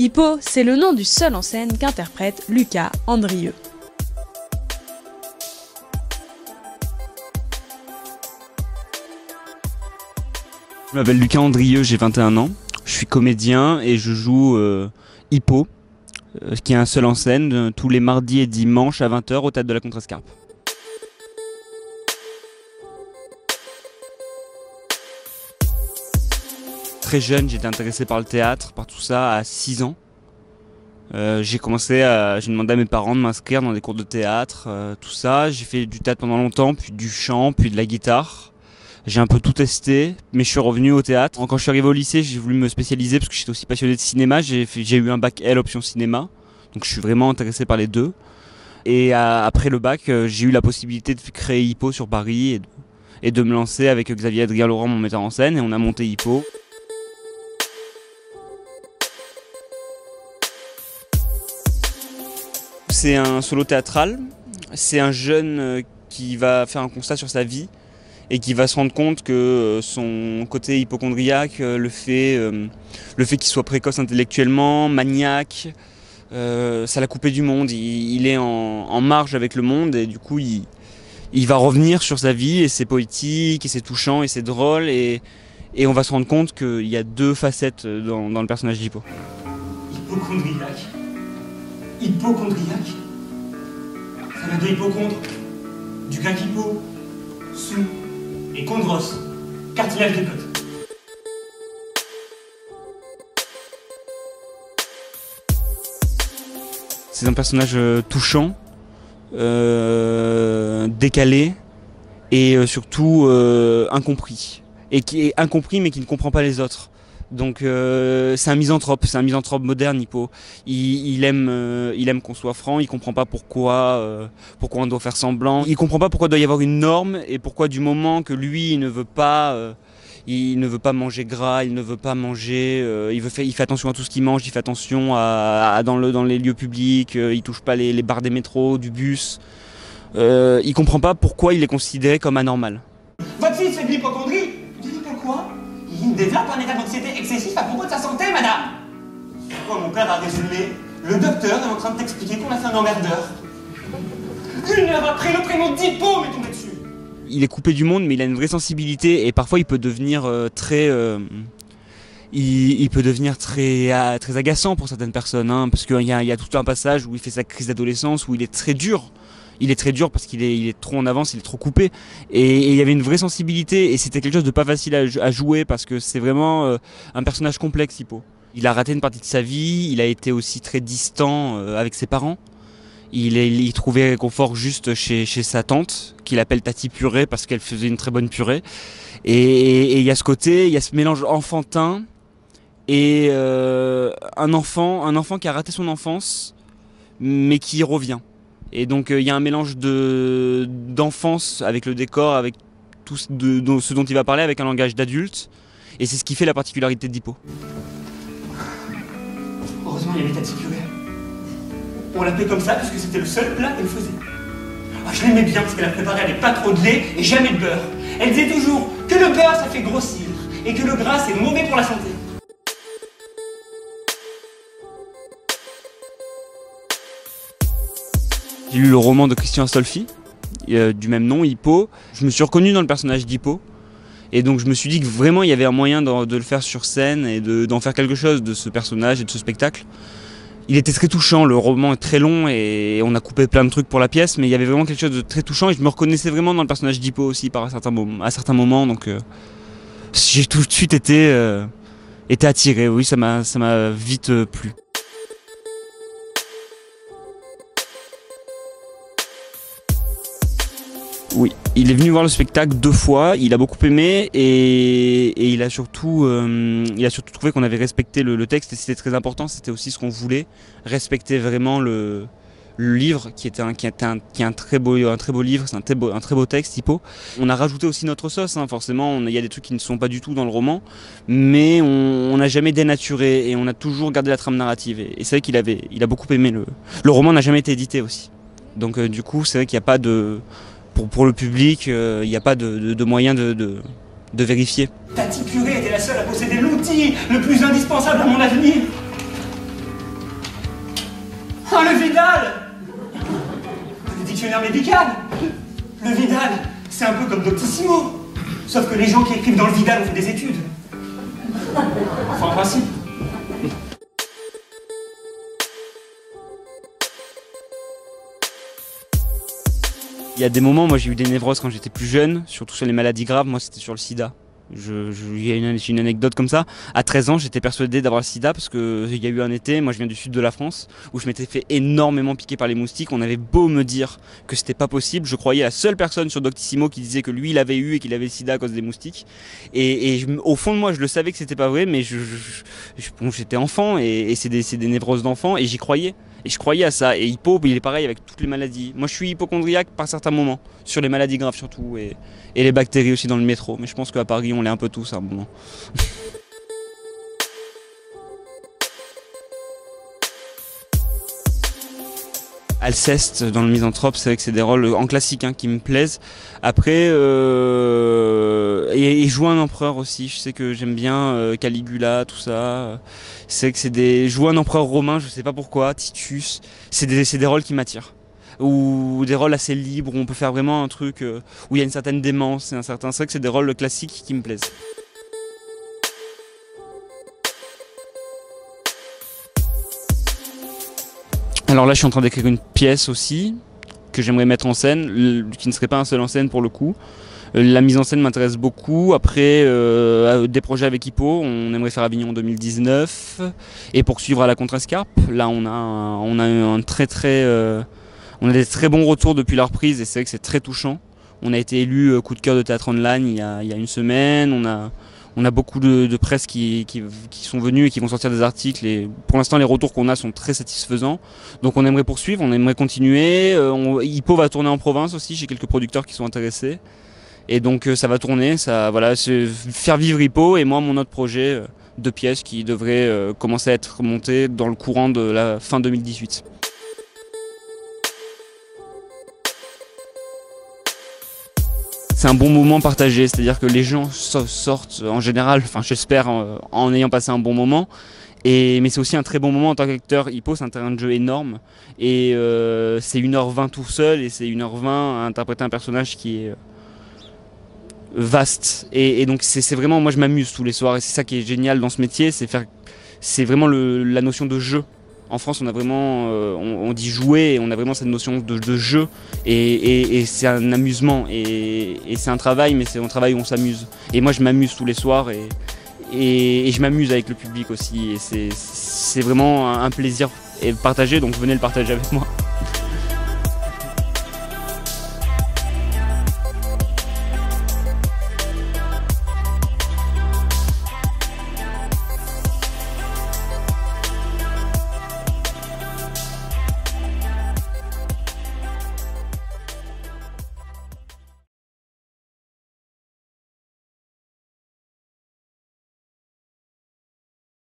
Hippo, c'est le nom du seul en scène qu'interprète Lucas Andrieux. Je m'appelle Lucas Andrieux, j'ai 21 ans. Je suis comédien et je joue Hippo, qui est un seul en scène, tous les mardis et dimanches à 20 h au Théâtre de la Contrescarpe. Très jeune, j'étais intéressé par le théâtre, par tout ça, à 6 ans. J'ai demandé à mes parents de m'inscrire dans des cours de théâtre, tout ça. J'ai fait du théâtre pendant longtemps, puis du chant, puis de la guitare. J'ai un peu tout testé, mais je suis revenu au théâtre. Quand je suis arrivé au lycée, j'ai voulu me spécialiser parce que j'étais aussi passionné de cinéma. J'ai eu un bac L option cinéma, donc je suis vraiment intéressé par les deux. Et après le bac, j'ai eu la possibilité de créer Hippo sur Paris et de me lancer avec Xavier Adrien-Laurent, mon metteur en scène, et on a monté Hippo. C'est un solo théâtral. C'est un jeune qui va faire un constat sur sa vie et qui va se rendre compte que son côté hypocondriaque, le fait qu'il soit précoce intellectuellement, maniaque, ça l'a coupé du monde. Il est en marge avec le monde et du coup il va revenir sur sa vie et c'est poétique et c'est touchant et c'est drôle et on va se rendre compte qu'il y a deux facettes dans le personnage d'Hippo. Hypocondriaque. Hypocondriaque. Ça vient de hypocondre, du grec hypo, sous, et chondros, cartilage des côtes. C'est un personnage touchant, décalé et surtout incompris. Et qui est incompris mais qui ne comprend pas les autres. Donc c'est un misanthrope moderne, Hippo. Il aime qu'on soit franc, il comprend pas pourquoi on doit faire semblant. Il comprend pas pourquoi il doit y avoir une norme et pourquoi du moment que lui il ne veut pas manger gras, il ne veut pas manger, il fait attention à tout ce qu'il mange, il fait attention dans les lieux publics, il touche pas les barres des métros, du bus. Il comprend pas pourquoi il est considéré comme anormal. Votre fils fait de l'hypocondrie. Vous dites quoi? Il développe un état d'anxiété excessif à propos de sa santé, madame. Quand mon père a résumé, le docteur est en train de t'expliquer qu'on a fait un emmerdeur. 1 heure après, le prénom d'Hippo m'est tombé dessus. Il est coupé du monde, mais il a une vraie sensibilité et parfois il peut devenir très très agaçant pour certaines personnes, hein, parce qu'il y a tout un passage où il fait sa crise d'adolescence où il est très dur. Il est très dur parce qu'il est trop en avance, il est trop coupé. Et il y avait une vraie sensibilité et c'était quelque chose de pas facile à jouer parce que c'est vraiment un personnage complexe, Hippo. Il a raté une partie de sa vie, il a été aussi très distant avec ses parents. Il trouvait réconfort juste chez sa tante, qu'il appelle Tati Purée parce qu'elle faisait une très bonne purée. Et il y a ce côté, il y a ce mélange enfantin et un enfant qui a raté son enfance mais qui y revient. Et donc il y a un mélange d'enfance avec le décor, avec tout ce dont il va parler, avec un langage d'adulte. Et c'est ce qui fait la particularité d'Hippo. Heureusement, il y avait Tati Purée. On l'appelait comme ça parce que c'était le seul plat qu'elle faisait. Ah, je l'aimais bien parce qu'elle a préparé avec pas trop de lait et jamais de beurre. Elle disait toujours que le beurre ça fait grossir et que le gras c'est mauvais pour la santé. J'ai lu le roman de Christian Astolfi, du même nom, Hippo. Je me suis reconnu dans le personnage d'Hippo. Et donc je me suis dit que vraiment il y avait un moyen de le faire sur scène et d'en faire quelque chose de ce personnage et de ce spectacle. Il était très touchant, le roman est très long et on a coupé plein de trucs pour la pièce, mais il y avait vraiment quelque chose de très touchant et je me reconnaissais vraiment dans le personnage d'Hippo aussi à certains moments. Donc j'ai tout de suite été attiré, oui, ça m'a vite plu. Oui, il est venu voir le spectacle 2 fois, il a beaucoup aimé et il a surtout trouvé qu'on avait respecté le texte et c'était très important, c'était aussi ce qu'on voulait, respecter vraiment le livre qui est un très beau livre, c'est un très beau texte, Hippo. On a rajouté aussi notre sauce, hein, forcément, il y a des trucs qui ne sont pas du tout dans le roman, mais on n'a jamais dénaturé et on a toujours gardé la trame narrative et c'est vrai qu'il a beaucoup aimé le roman n'a jamais été édité aussi. Donc du coup, c'est vrai qu'il n'y a pas de... Pour le public, il n'y a pas de moyen de vérifier. Tati Purée était la seule à posséder l'outil le plus indispensable à mon avenir. Oh, le Vidal! Le dictionnaire médical! Le Vidal, c'est un peu comme Doctissimo. Sauf que les gens qui écrivent dans le Vidal ont fait des études. Enfin, en principe. Il y a des moments, moi j'ai eu des névroses quand j'étais plus jeune, surtout sur les maladies graves, moi c'était sur le sida. Il y a une anecdote comme ça. À 13 ans, j'étais persuadé d'avoir le sida parce qu'il y a eu un été, moi je viens du sud de la France, où je m'étais fait énormément piquer par les moustiques. On avait beau me dire que c'était pas possible, je croyais la seule personne sur Doctissimo qui disait que lui il avait eu et qu'il avait le sida à cause des moustiques. Au fond de moi, je le savais que c'était pas vrai, mais j'étais enfant et c'est des névroses d'enfant et j'y croyais. Et je croyais à ça. Et Hippo, il est pareil avec toutes les maladies. Moi, je suis hypochondriaque par certains moments, sur les maladies graves surtout, et les bactéries aussi dans le métro. Mais je pense qu'à Paris, on l'est un peu tous à un moment. Alceste dans le Misanthrope, c'est vrai que c'est des rôles en classique qui me plaisent. Après, et jouer un empereur aussi, je sais que j'aime bien Caligula, tout ça. C'est que c'est des jouer un empereur romain, je sais pas pourquoi, Titus, c'est des rôles qui m'attirent. Ou des rôles assez libres, où on peut faire vraiment un truc où il y a une certaine démence, c'est vrai que c'est des rôles classiques qui me plaisent. Alors là, je suis en train d'écrire une pièce aussi, que j'aimerais mettre en scène, qui ne serait pas un seul en scène pour le coup. La mise en scène m'intéresse beaucoup. Après, des projets avec Hippo, on aimerait faire Avignon en 2019 et poursuivre à la Contrescarpe. Là, on a des très bons retours depuis la reprise et c'est vrai que c'est très touchant. On a été élu coup de cœur de Théâtre Online il y a une semaine. On a beaucoup de presse qui sont venus et qui vont sortir des articles et pour l'instant les retours qu'on a sont très satisfaisants. Donc on aimerait poursuivre, on aimerait continuer. Hippo va tourner en province aussi, j'ai quelques producteurs qui sont intéressés. Et donc ça va tourner, c'est faire vivre Hippo et moi mon autre projet de pièces qui devrait commencer à être monté dans le courant de la fin 2018. C'est un bon moment partagé, c'est-à-dire que les gens sortent en général, enfin j'espère, en ayant passé un bon moment. Mais c'est aussi un très bon moment en tant qu'acteur. Hippo, c'est un terrain de jeu énorme. Et c'est 1h20 tout seul et c'est 1h20 à interpréter un personnage qui est vaste. Et donc c'est vraiment, moi je m'amuse tous les soirs et c'est ça qui est génial dans ce métier, c'est vraiment la notion de jeu. En France, on a vraiment, on dit jouer, et on a vraiment cette notion de jeu, et c'est un amusement, et c'est un travail, mais c'est un travail où on s'amuse. Et moi, je m'amuse tous les soirs, et je m'amuse avec le public aussi, et c'est vraiment un plaisir partagé, donc venez le partager avec moi.